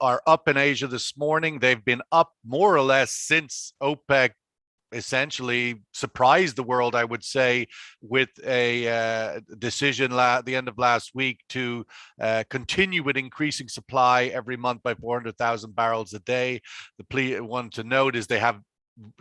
are up in Asia this morning. They've been up more or less since OPEC essentially surprised the world, I would say, with a decision the end of last week to continue with increasing supply every month by 400,000 barrels a day. The one to note is they have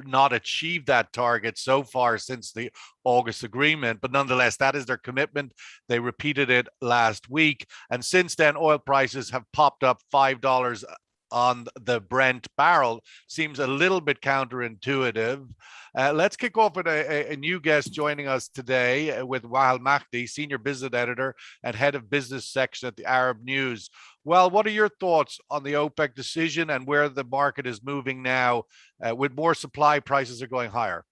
not achieved that target so far since the August agreement, but nonetheless, that is their commitment. They repeated it last week. And since then, oil prices have popped up $5 on the Brent barrel. Seems a little bit counterintuitive. Let's kick off with a new guest joining us today with Wael Mahdi, Senior Business Editor and Head of Business Section at the Arab News. Well, what are your thoughts on the OPEC decision and where the market is moving now with more supply, prices are going higher?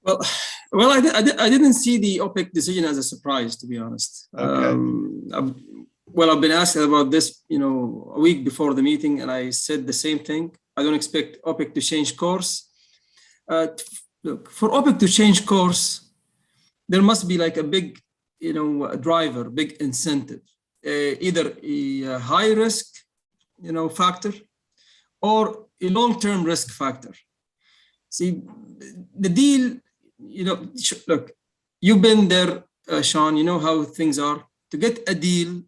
Well, I didn't see the OPEC decision as a surprise, to be honest. Okay. I've been asked about this, a week before the meeting, and I said the same thing. I don't expect OPEC to change course. Look, for OPEC to change course, there must be like a big, driver, big incentive, either a high risk, factor, or a long-term risk factor. See, the deal, look, you've been there, Sean. You know how things are. To get a deal,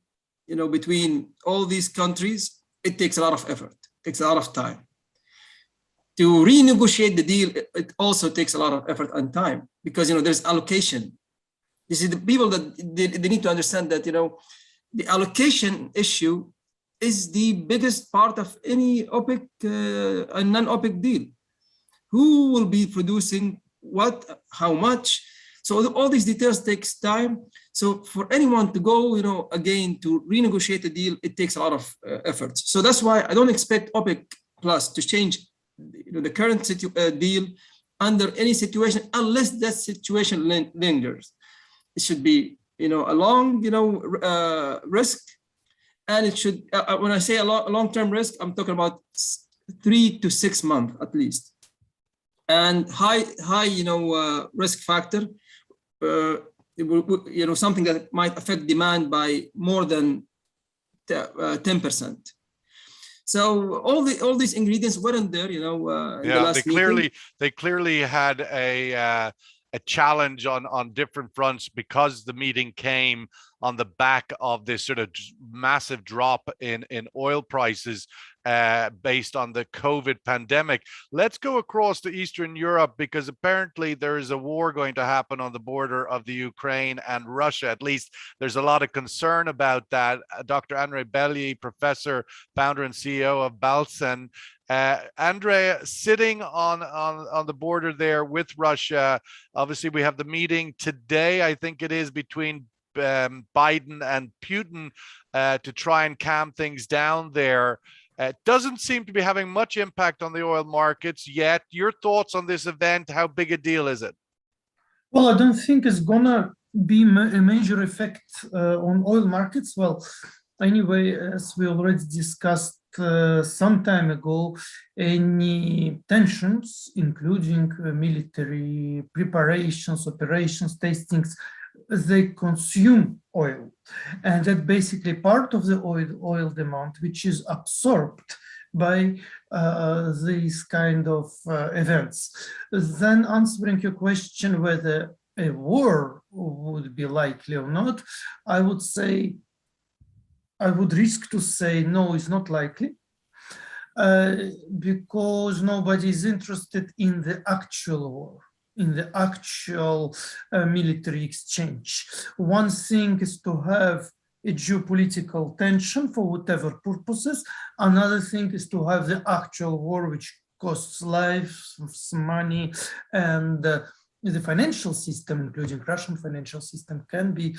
between all these countries, it takes a lot of effort, takes a lot of time. To renegotiate the deal, it also takes a lot of effort and time because, there's allocation. This is the people that they need to understand that, the allocation issue is the biggest part of any OPEC and non-OPEC deal. Who will be producing what, how much? So all these details takes time. So for anyone to go, again, to renegotiate the deal, it takes a lot of effort. So that's why I don't expect OPEC Plus to change, the current deal under any situation, unless that situation lingers. It should be, a long, risk, and it should. When I say a long-term risk, I'm talking about 3 to 6 months at least, and high, risk factor. Something that might affect demand by more than 10%. So all these ingredients weren't there, in the last meeting. They clearly had a challenge on different fronts because the meeting came on the back of this sort of massive drop in oil prices based on the COVID pandemic. Let's go across to Eastern Europe because apparently there is a war going to happen on the border of the Ukraine and Russia. At least there's a lot of concern about that. Dr. Andre Belli, professor, founder and CEO of Balsan. Andre, sitting on the border there with Russia, obviously we have the meeting today, I think it is, between Biden and Putin to try and calm things down there. It doesn't seem to be having much impact on the oil markets yet. Your thoughts on this event? How big a deal is it? Well, I don't think it's gonna be a major effect on oil markets. Well, anyway, as we already discussed some time ago, any tensions, including military preparations, operations, tastings, they consume oil, and that basically part of the oil demand which is absorbed by these kind of events. Then answering your question whether a war would be likely or not, I would risk to say no, it's not likely, because nobody is interested in the actual war, in the actual military exchange. One thing is to have a geopolitical tension for whatever purposes. Another thing is to have the actual war, which costs lives, money, and the financial system, including Russian financial system, can be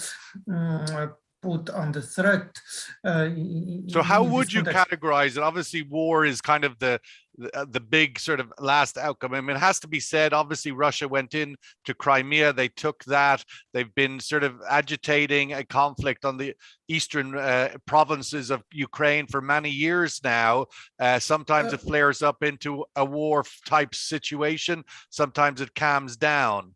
put under threat. So how would you categorize it? Obviously, war is kind of the big sort of last outcome. I mean, it has to be said, obviously, Russia went in to Crimea. They took that. They've been sort of agitating a conflict on the eastern provinces of Ukraine for many years now. Sometimes it flares up into a war type situation. Sometimes it calms down.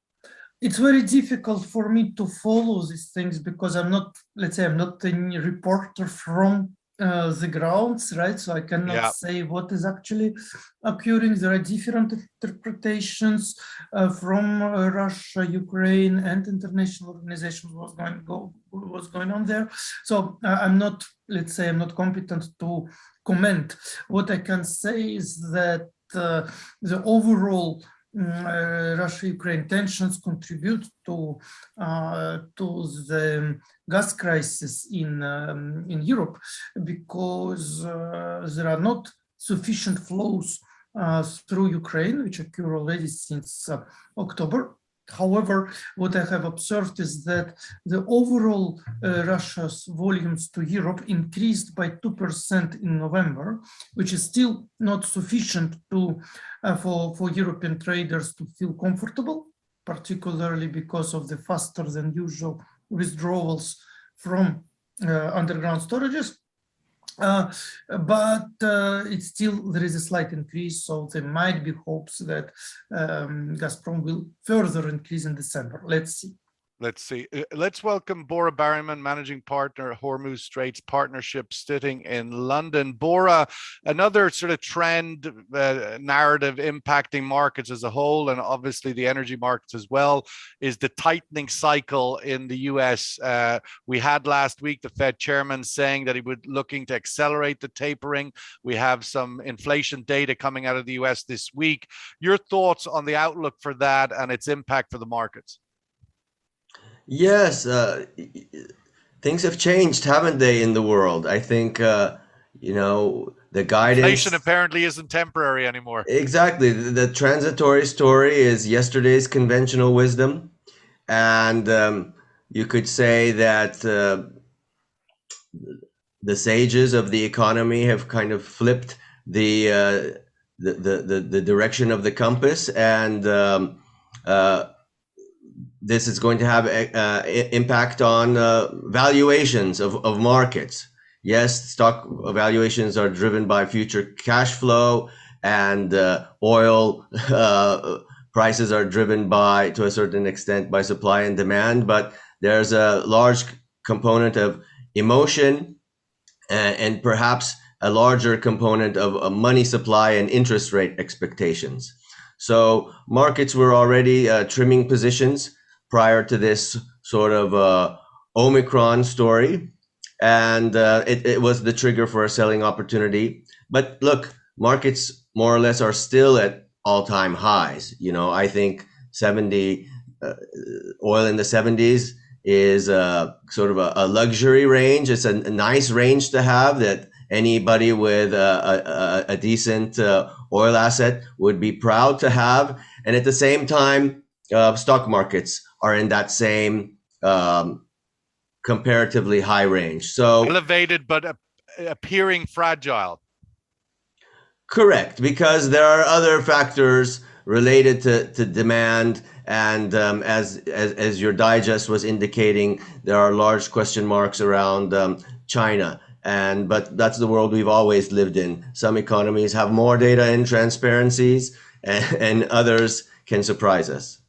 It's very difficult for me to follow these things because I'm not, let's say, I'm not a reporter from the grounds, right? So I cannot Yeah. say what is actually occurring. There are different interpretations from Russia, Ukraine, and international organizations what's going on there. So I'm not, let's say, I'm not competent to comment. What I can say is that the overall Russia-Ukraine tensions contribute to the gas crisis in Europe, because there are not sufficient flows through Ukraine, which occur already since October. However, what I have observed is that the overall Russia's volumes to Europe increased by 2% in November, which is still not sufficient to for European traders to feel comfortable, particularly because of the faster than usual withdrawals from underground storages. But it's still, there is a slight increase, so there might be hopes that Gazprom will further increase in December. Let's see. Let's see. Let's welcome Bora Barryman, Managing Partner, Hormuz Straits Partnership, sitting in London. Bora, another sort of trend narrative impacting markets as a whole, and obviously the energy markets as well, is the tightening cycle in the US. We had last week the Fed chairman saying that he would looking to accelerate the tapering. We have some inflation data coming out of the US this week. Your thoughts on the outlook for that and its impact for the markets? Yes, things have changed, haven't they, in the world? I think, the guidance. Inflation apparently isn't temporary anymore. Exactly. The transitory story is yesterday's conventional wisdom. And you could say that the sages of the economy have kind of flipped the direction of the compass, and this is going to have impact on valuations of markets. Yes, stock valuations are driven by future cash flow, and oil prices are driven by, to a certain extent, by supply and demand. But there's a large component of emotion, and perhaps a larger component of money supply and interest rate expectations. So markets were already trimming positions prior to this sort of Omicron story, and it was the trigger for a selling opportunity. But look, markets more or less are still at all-time highs. I think 70 oil in the 70s is sort of a luxury range. It's a nice range to have, that anybody with a decent oil asset would be proud to have. And at the same time, stock markets are in that same comparatively high range. So elevated, but appearing fragile. Correct, because there are other factors related to demand, and as your digest was indicating, there are large question marks around China. But that's the world we've always lived in. Some economies have more data and transparencies, and others can surprise us.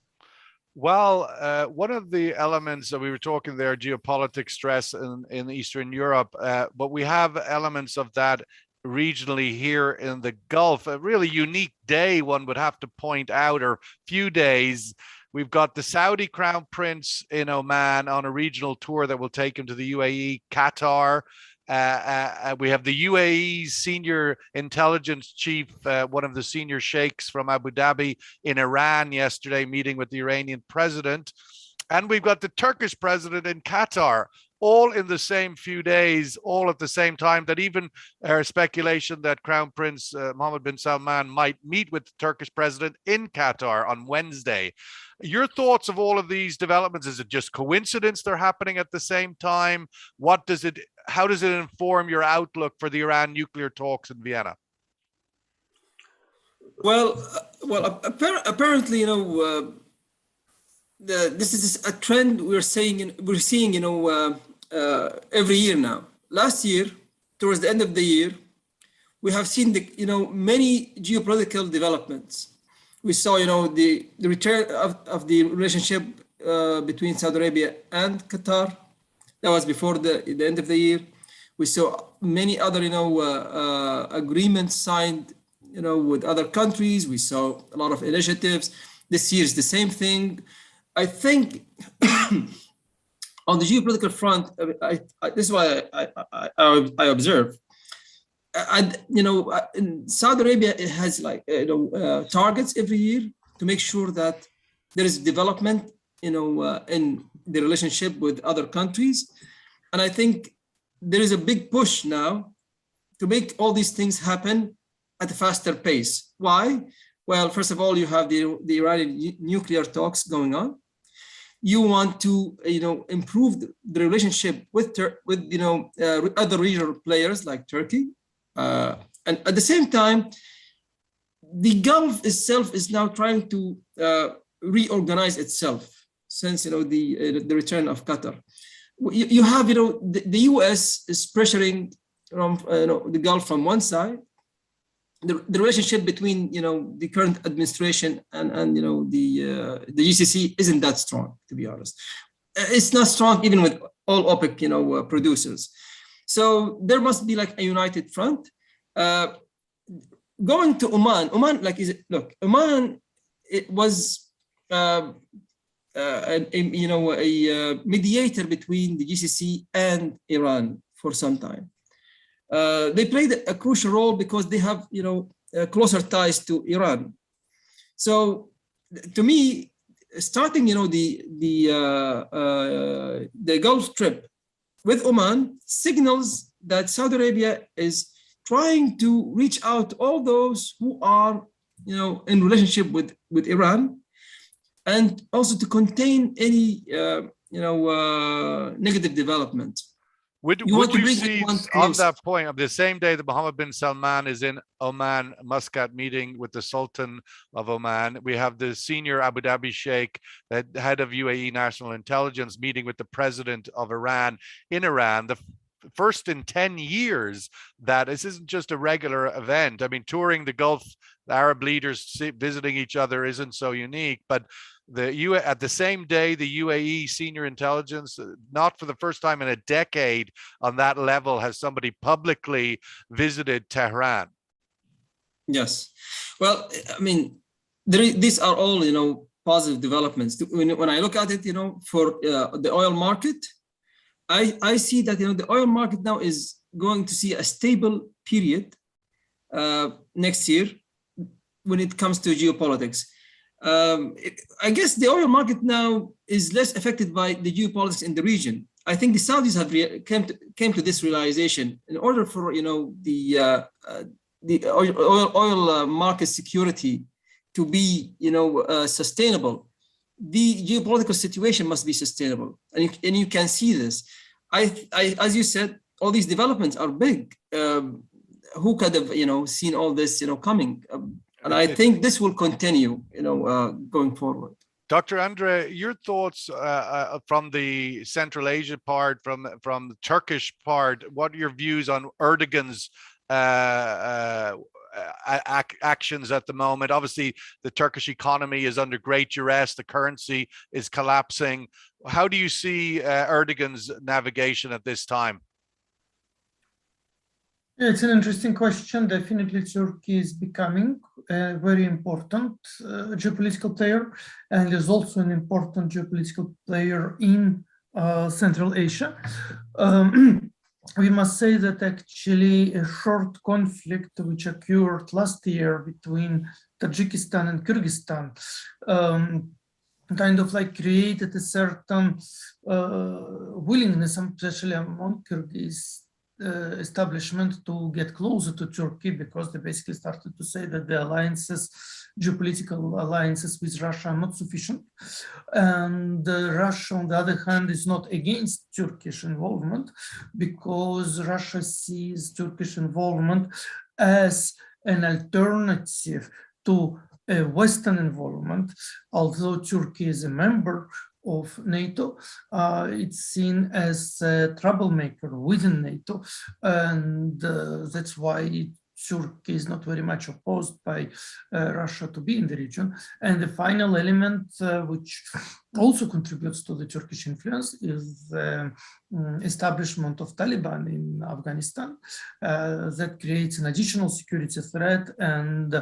Well, one of the elements that we were talking there, geopolitics stress in Eastern Europe, but we have elements of that regionally here in the Gulf. A really unique day, one would have to point out, or few days. We've got the Saudi Crown Prince in Oman on a regional tour that will take him to the UAE, Qatar. We have the UAE's senior intelligence chief, one of the senior sheikhs from Abu Dhabi in Iran yesterday, meeting with the Iranian president. And we've got the Turkish president in Qatar, all in the same few days, all at the same time, that even speculation that Crown Prince Mohammed bin Salman might meet with the Turkish president in Qatar on Wednesday. Your thoughts of all of these developments? Is it just coincidence they're happening at the same time? How does it inform your outlook for the Iran nuclear talks in Vienna? Well, apparently, this is a trend we're seeing, every year now. Last year, towards the end of the year, we have seen many geopolitical developments. We saw, the return of the relationship between Saudi Arabia and Qatar. That was before the end of the year. We saw many other, agreements signed, with other countries. We saw a lot of initiatives. This year is the same thing. I think on the geopolitical front, this is why I observe. In Saudi Arabia, it has targets every year to make sure that there is development, in the relationship with other countries. And I think there is a big push now to make all these things happen at a faster pace. Why? Well, first of all, you have the Iranian nuclear talks going on. You want to, improve the relationship with other regional players like Turkey. And at the same time, the Gulf itself is now trying to reorganize itself since the return of Qatar. You have the U.S. is pressuring from the Gulf from one side. The relationship between the current administration and the GCC isn't that strong, to be honest. It's not strong even with all OPEC producers. So there must be like a united front. Going to Oman, Oman, it was a mediator between the GCC and Iran for some time. They played a crucial role because they have closer ties to Iran. So to me, starting the Gulf trip with Oman signals that Saudi Arabia is trying to reach out to all those who are in relationship with Iran, and also to contain any negative development. Would you see on that point, of the same day that Mohammed bin Salman is in Oman, Muscat, meeting with the Sultan of Oman, we have the senior Abu Dhabi Sheikh, the head of UAE National Intelligence, meeting with the president of Iran in Iran, the first in 10 years that this isn't just a regular event. I mean, touring the Gulf, the Arab leaders visiting each other isn't so unique, but at the same day, the UAE senior intelligence, not for the first time in a decade on that level, has somebody publicly visited Tehran. Yes. Well, I mean, these are all, positive developments. When I look at it, for the oil market, I see that, the oil market now is going to see a stable period next year when it comes to geopolitics. I guess the oil market now is less affected by the geopolitics in the region. I think the Saudis have came to this realization. In order for the oil market security to be sustainable, the geopolitical situation must be sustainable, and you can see this. As you said, all these developments are big. Who could have seen all this coming? And I think this will continue, going forward. Dr. Andre, your thoughts from the Central Asia part, from the Turkish part, what are your views on Erdogan's actions at the moment? Obviously, the Turkish economy is under great duress. The currency is collapsing. How do you see Erdogan's navigation at this time? Yeah, it's an interesting question. Definitely, Turkey is becoming a very important geopolitical player, and is also an important geopolitical player in Central Asia. We must say that actually a short conflict which occurred last year between Tajikistan and Kyrgyzstan kind of created a certain willingness, especially among Kyrgyz establishment, to get closer to Turkey, because they basically started to say that the alliances, geopolitical alliances with Russia, are not sufficient. And Russia, on the other hand, is not against Turkish involvement, because Russia sees Turkish involvement as an alternative to a Western involvement. Although Turkey is a member of NATO, it's seen as a troublemaker within NATO, and that's why Turkey is not very much opposed by Russia to be in the region. And the final element, which also contributes to the Turkish influence is establishment of Taliban in Afghanistan that creates an additional security threat, and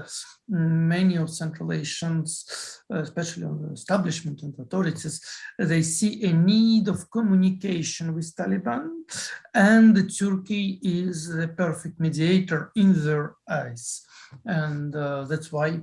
many of Central Asians, especially on the establishment and authorities, they see a need of communication with Taliban, and Turkey is the perfect mediator in their eyes, and that's why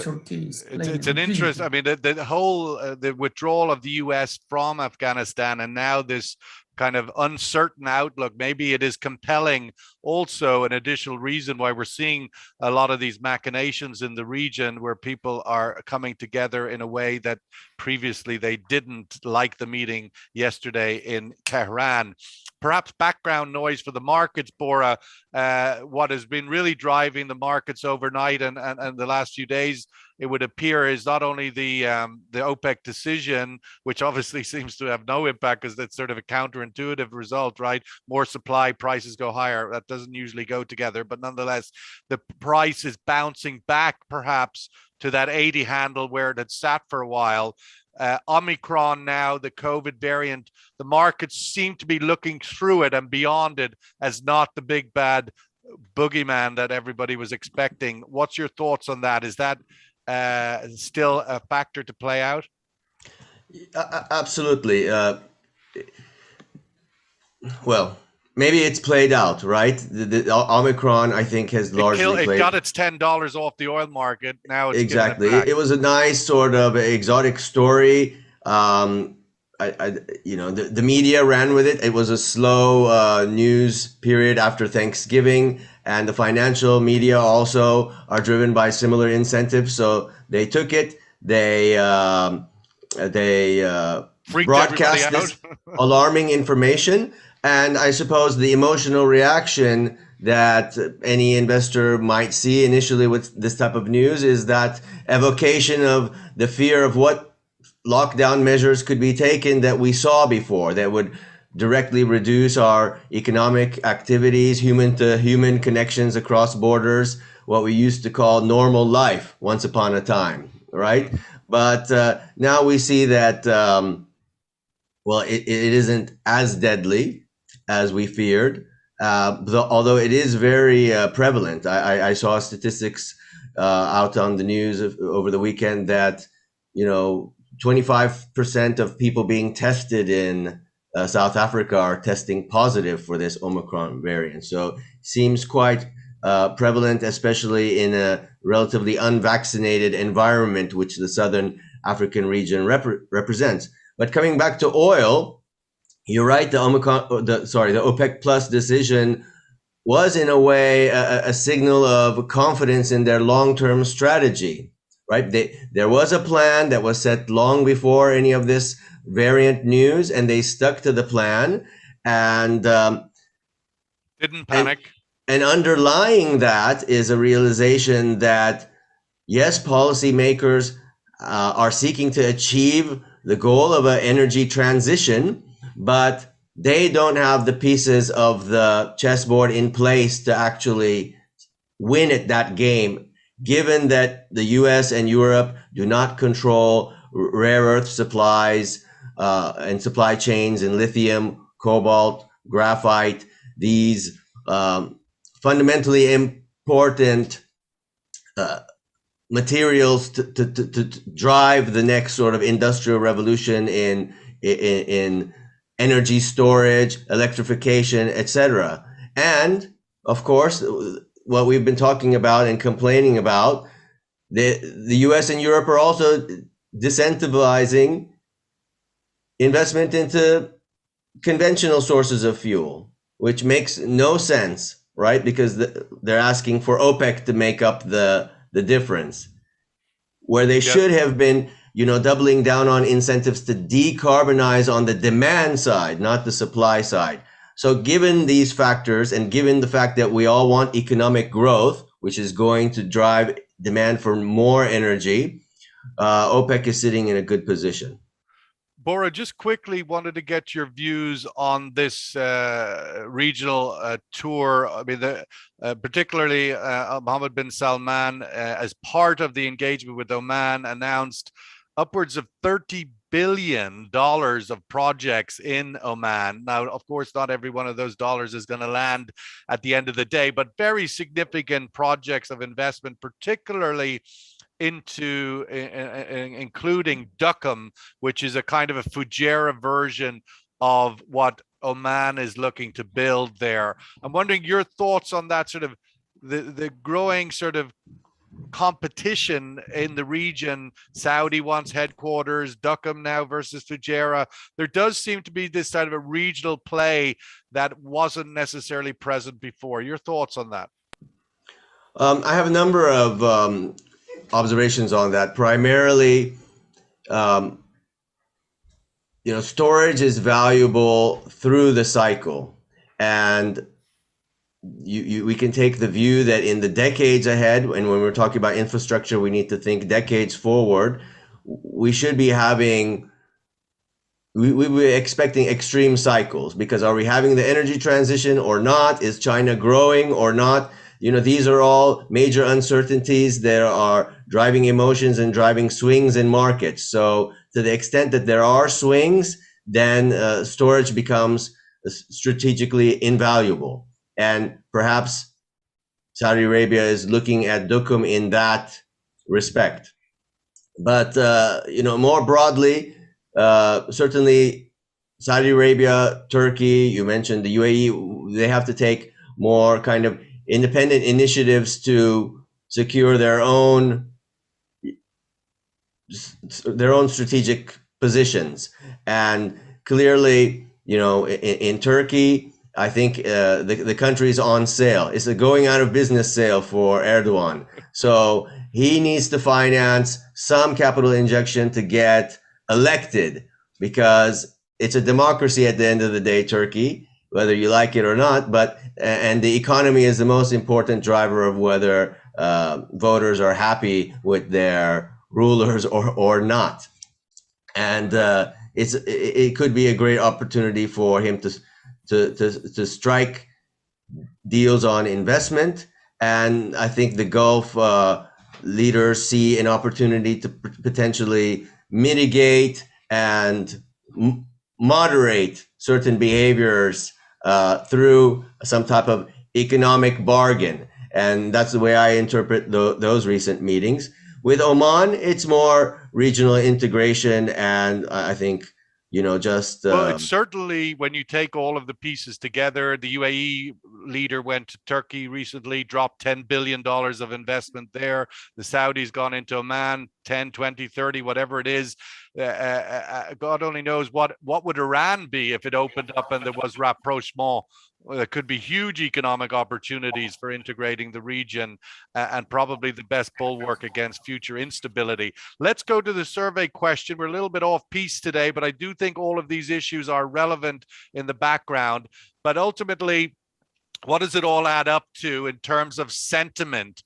Turkey is playing it's an interest. I mean, the whole the withdrawal of the U.S. from Afghanistan, and now this kind of uncertain outlook, maybe it is compelling also an additional reason why we're seeing a lot of these machinations in the region, where people are coming together in a way that previously they didn't, like the meeting yesterday in Tehran. Perhaps background noise for the markets, Bora. What has been really driving the markets overnight and the last few days, it would appear, is not only the OPEC decision, which obviously seems to have no impact because that's sort of a counterintuitive result, right? More supply, prices go higher. That doesn't usually go together, but nonetheless, the price is bouncing back perhaps to that 80 handle where it had sat for a while. Omicron now, the COVID variant, the markets seem to be looking through it and beyond it as not the big bad boogeyman that everybody was expecting. What's your thoughts on that? Is that still a factor to play out? Absolutely. Well, maybe it's played out, right? The Omicron, I think, has largely it got its $10 off the oil market. Now it's exactly. It, it was a nice sort of exotic story. The media ran with it. It was a slow news period after Thanksgiving, and the financial media also are driven by similar incentives. So they took it. They broadcast this alarming information. And I suppose the emotional reaction that any investor might see initially with this type of news is that evocation of the fear of what lockdown measures could be taken that we saw before, that would directly reduce our economic activities, human to human connections across borders, what we used to call normal life once upon a time, right? But now we see that, it isn't as deadly as we feared, although it is very prevalent. I saw statistics out on the news over the weekend that, 25% of people being tested in South Africa are testing positive for this Omicron variant. So it seems quite prevalent, especially in a relatively unvaccinated environment, which the Southern African region represents. But coming back to oil, you're right. The OPEC Plus decision was in a way a signal of confidence in their long-term strategy, right? There was a plan that was set long before any of this variant news, and they stuck to the plan and didn't panic. And underlying that is a realization that, yes, policymakers are seeking to achieve the goal of an energy transition, but they don't have the pieces of the chessboard in place to actually win at that game, given that the US and Europe do not control rare earth supplies and supply chains in lithium, cobalt, graphite, these fundamentally important materials to drive the next sort of industrial revolution in energy storage, electrification, etc. And of course, what we've been talking about and complaining about, the US and Europe are also disincentivizing investment into conventional sources of fuel, which makes no sense, right? Because they're asking for OPEC to make up the difference, where they should have been, doubling down on incentives to decarbonize on the demand side, not the supply side. So given these factors, and given the fact that we all want economic growth, which is going to drive demand for more energy, OPEC is sitting in a good position. Bora, just quickly wanted to get your views on this regional tour. I mean, particularly Mohammed bin Salman, as part of the engagement with Oman, announced upwards of $30 billion of projects in Oman. Now, of course, not every one of those dollars is going to land at the end of the day, but very significant projects of investment, particularly into including Duqm, which is a kind of a Fujairah version of what Oman is looking to build there. I'm wondering your thoughts on that sort of the growing sort of competition in the region. Saudi wants headquarters, Duqm now versus Fujairah. There does seem to be this kind of a regional play that wasn't necessarily present before. Your thoughts on that? I have a number of observations on that. Primarily, storage is valuable through the cycle, and we can take the view that in the decades ahead, and when we're talking about infrastructure, we need to think decades forward. We should be we're expecting extreme cycles, because are we having the energy transition or not? Is China growing or not? These are all major uncertainties that are driving emotions and driving swings in markets. So to the extent that there are swings, then storage becomes strategically invaluable. And perhaps Saudi Arabia is looking at Duqm in that respect. But, more broadly, certainly Saudi Arabia, Turkey, you mentioned the UAE, they have to take more kind of independent initiatives to secure their own strategic positions. And clearly, in Turkey, I think the country is on sale. It's a going out of business sale for Erdogan. So he needs to finance some capital injection to get elected, because it's a democracy at the end of the day, Turkey, whether you like it or not. And the economy is the most important driver of whether voters are happy with their rulers or not. And it could be a great opportunity for him to strike deals on investment. And I think the Gulf leaders see an opportunity to potentially mitigate and moderate certain behaviors through some type of economic bargain. And that's the way I interpret those recent meetings. With Oman, it's more regional integration, and I think, just... Well, it's certainly, when you take all of the pieces together, the UAE leader went to Turkey recently, dropped $10 billion of investment there. The Saudis gone into Oman, 10, 20, 30, whatever it is. God only knows what would Iran be if it opened up and there was rapprochement. Well, there could be huge economic opportunities for integrating the region, and probably the best bulwark against future instability. Let's go to the survey question. We're a little bit off piece today, but I do think all of these issues are relevant in the background. But ultimately, what does it all add up to in terms of sentiment?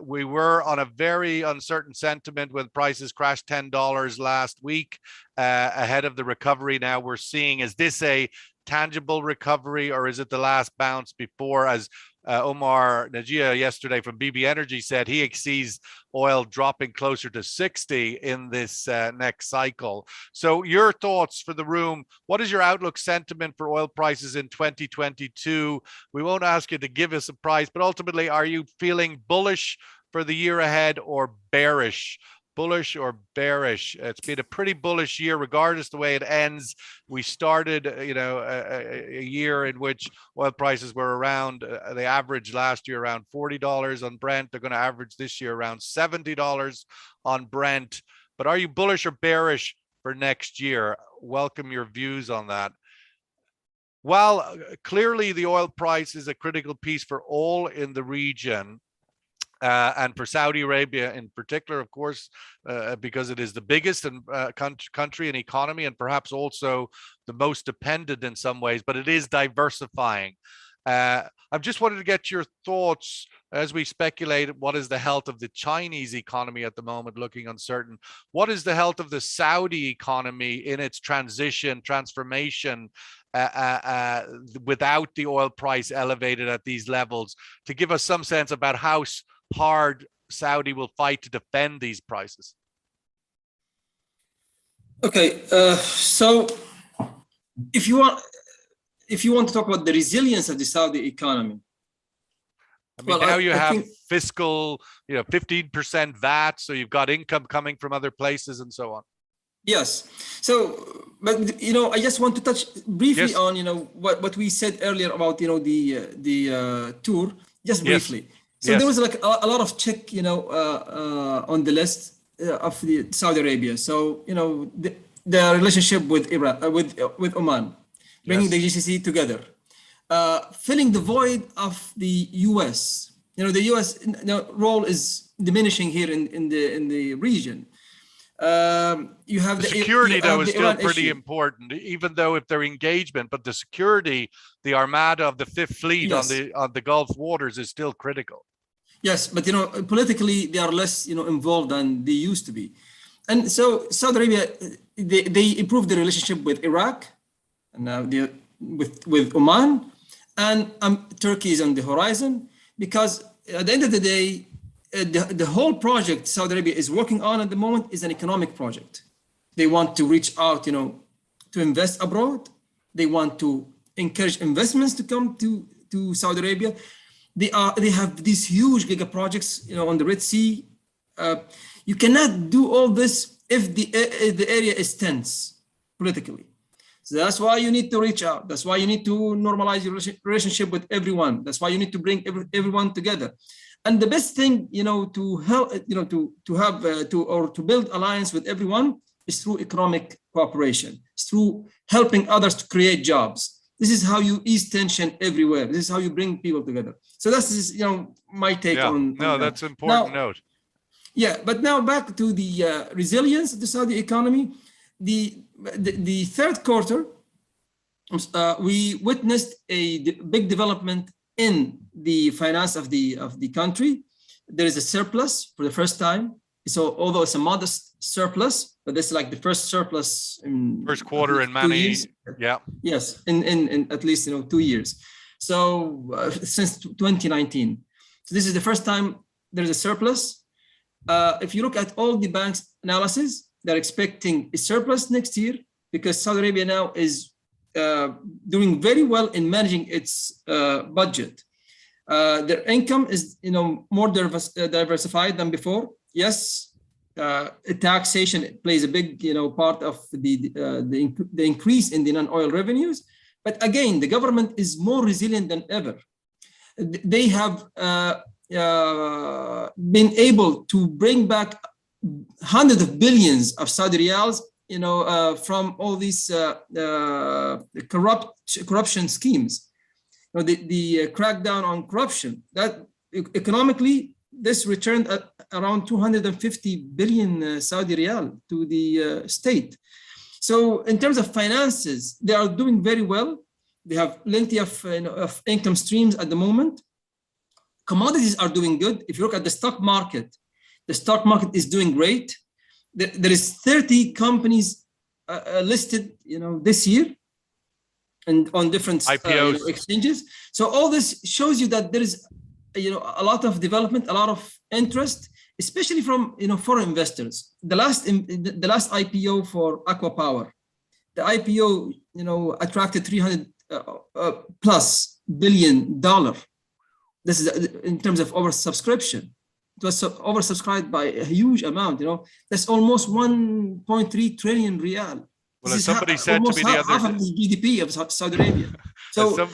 We were on a very uncertain sentiment when prices crashed $10 last week ahead of the recovery. Now we're seeing, is this a tangible recovery, or is it the last bounce before, as Omar Najia yesterday from BB Energy said, he sees oil dropping closer to 60 in this next cycle. So your thoughts for the room, what is your outlook sentiment for oil prices in 2022? We won't ask you to give us a price, but ultimately, are you feeling bullish for the year ahead or bearish? Bullish or bearish? It's been a pretty bullish year, regardless the way it ends. We started, a year in which oil prices were around, they averaged last year around $40 on Brent. They're going to average this year around $70 on Brent. But are you bullish or bearish for next year? Welcome your views on that. Well, clearly the oil price is a critical piece for all in the region. And for Saudi Arabia in particular, of course, because it is the biggest country and economy, and perhaps also the most dependent in some ways, but it is diversifying. I just wanted to get your thoughts as we speculate. What is the health of the Chinese economy at the moment, looking uncertain? What is the health of the Saudi economy in its transformation without the oil price elevated at these levels, to give us some sense about how hard Saudi will fight to defend these prices? Okay, so if you want to talk about the resilience of the Saudi economy, I mean, now you have fiscal, 15% VAT, so you've got income coming from other places and so on. Yes. So, but I just want to touch briefly on what we said earlier about the tour, just briefly. So there was like a lot of check on the list of the Saudi Arabia. So the relationship with Iraq, with Oman, bringing the GCC together, filling the void of the U.S. The U.S. role is diminishing here in the region. You have the security though is still pretty issue. important, even though if their engagement, but the security, the armada of the Fifth Fleet on the Gulf waters is still critical. Yes, but politically they are less involved than they used to be, and so Saudi Arabia they improved the relationship with Iraq, and now with Oman, and Turkey is on the horizon, because at the end of the day, the whole project Saudi Arabia is working on at the moment is an economic project. They want to reach out, to invest abroad. They want to encourage investments to come to Saudi Arabia. They have these huge giga projects, on the Red Sea. You cannot do all this if the area is tense politically. So that's why you need to reach out. That's why you need to normalize your relationship with everyone. That's why you need to bring everyone together. And the best thing, to help, to build alliance with everyone is through economic cooperation. It's through helping others to create jobs. This is how you ease tension everywhere. This is how you bring people together. So that's my take on. No, that's an important note. Yeah, but now back to the resilience of the Saudi economy. The third quarter, we witnessed a big development in the finance of the country. There is a surplus for the first time. So although it's a modest surplus, but this is like the first surplus in first quarter in many years. Yes, in at least 2 years. So since 2019. So this is the first time there's a surplus. If you look at all the banks' analysis, they're expecting a surplus next year, because Saudi Arabia now is doing very well in managing its budget. Their income is more diversified than before. Yes, taxation plays a big part of the increase in the non-oil revenues. But again, the government is more resilient than ever. They have been able to bring back hundreds of billions of Saudi riyals, from all these corruption schemes. The crackdown on corruption, that economically, this returned at around 250 billion Saudi riyal to the state. So in terms of finances, they are doing very well. They have plenty of income streams at the moment. Commodities are doing good. If you look at the stock market is doing great. There is 30 companies listed, this year, and on different IPOs. Exchanges. So all this shows you that there is, a lot of development, a lot of interest, especially from foreign investors. The last IPO for Aqua Power, the IPO attracted $300 plus billion. This is in terms of oversubscription. It was oversubscribed by a huge amount. That's almost 1.3 trillion riyal. Well, as somebody said to me the other day, half of the GDP of Saudi Arabia. So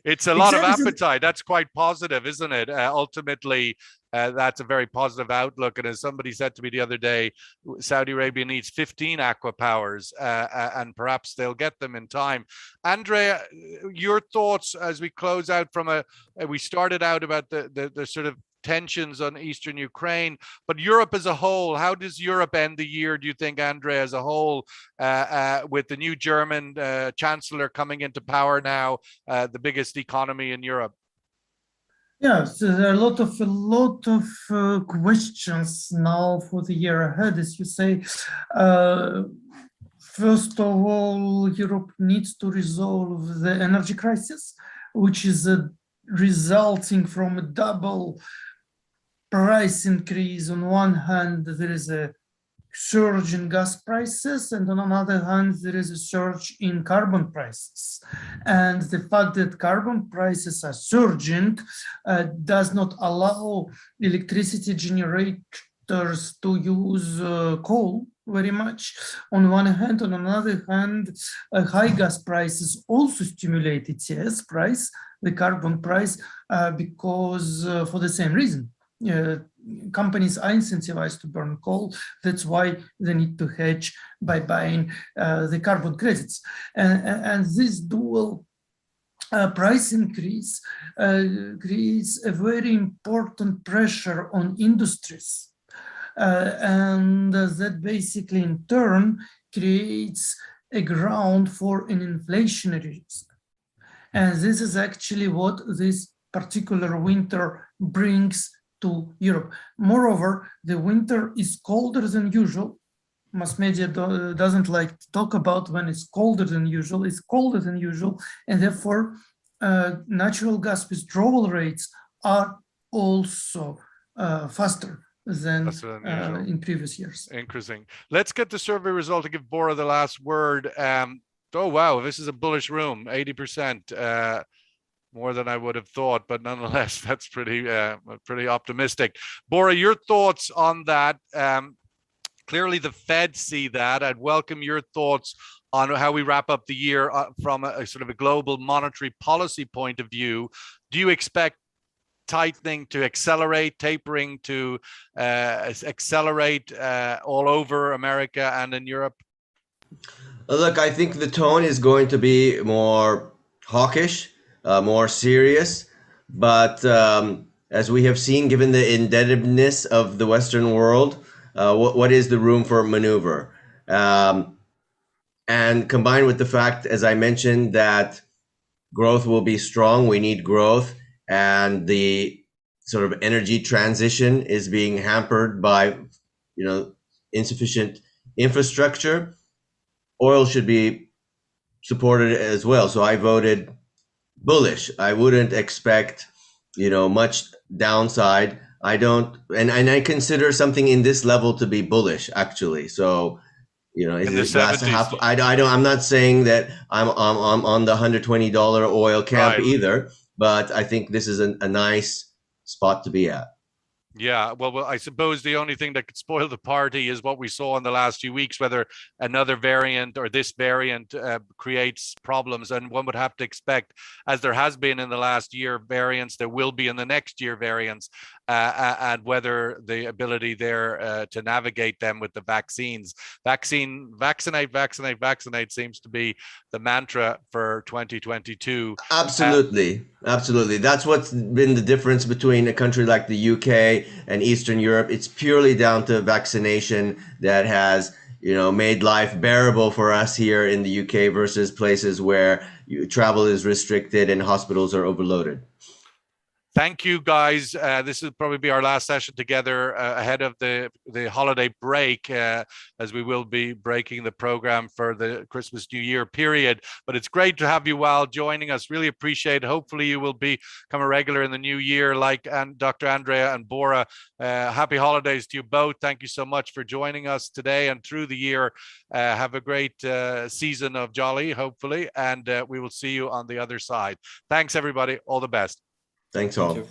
it's a lot of appetite. That's quite positive, isn't it? Ultimately, that's a very positive outlook. And as somebody said to me the other day, Saudi Arabia needs 15 aqua powers, and perhaps they'll get them in time. Andrea, your thoughts as we close out from we started out about the sort of tensions on eastern Ukraine, but Europe as a whole, how does Europe end the year, do you think, Andrea, as a whole, with the new German chancellor coming into power now, the biggest economy in Europe? Yes, there are a lot of questions now for the year ahead, as you say. First of all, Europe needs to resolve the energy crisis, which is resulting from a double price increase. On one hand, there is a surge in gas prices, and on the other hand, there is a surge in carbon prices. And the fact that carbon prices are surging does not allow electricity generators to use coal very much on one hand. On another hand, high gas prices also stimulate ETS price, the carbon price, because for the same reason. Companies are incentivized to burn coal. That's why they need to hedge by buying the carbon credits. And this dual price increase creates a very important pressure on industries. And that basically in turn creates a ground for an inflationary risk. And this is actually what this particular winter brings to Europe. Moreover, the winter is colder than usual. Mass media doesn't like to talk about when it's colder than usual. It's colder than usual, and therefore natural gas withdrawal rates are also faster than in previous years. Interesting. Let's get the survey result to give Bora the last word. Oh, wow, this is a bullish room, 80%. More than I would have thought, but nonetheless, that's pretty optimistic. Bora, your thoughts on that? Clearly, the Fed see that. I'd welcome your thoughts on how we wrap up the year from a sort of a global monetary policy point of view. Do you expect tightening to accelerate, tapering to accelerate all over America and in Europe? Look, I think the tone is going to be more hawkish, more serious, but as we have seen, given the indebtedness of the Western world, what is the room for maneuver? And combined with the fact, as I mentioned, that growth will be strong, we need growth, and the sort of energy transition is being hampered by, insufficient infrastructure. Oil should be supported as well. So I voted bullish. I wouldn't expect, much downside. I don't, and I consider something in this level to be bullish, actually. So, is it glass half? I'm not saying that I'm on the $120 oil camp either, but I think this is a nice spot to be at. Yeah, well, I suppose the only thing that could spoil the party is what we saw in the last few weeks, whether another variant or this variant creates problems. And one would have to expect, as there has been in the last year variants, there will be in the next year variants, and whether the ability there to navigate them with the vaccines. Vaccinate seems to be the mantra for 2022. Absolutely. That's what's been the difference between a country like the UK and Eastern Europe. It's purely down to vaccination that has, made life bearable for us here in the UK versus places where travel is restricted and hospitals are overloaded. Thank you, guys. This will probably be our last session together ahead of the holiday break, as we will be breaking the program for the Christmas New Year period. But it's great to have you all joining us. Really appreciate it. Hopefully you will become a regular in the new year, like Dr. Andrea and Bora. Happy holidays to you both. Thank you so much for joining us today and through the year. Have a great season of Jolly, hopefully, and we will see you on the other side. Thanks, everybody. All the best. Thanks all.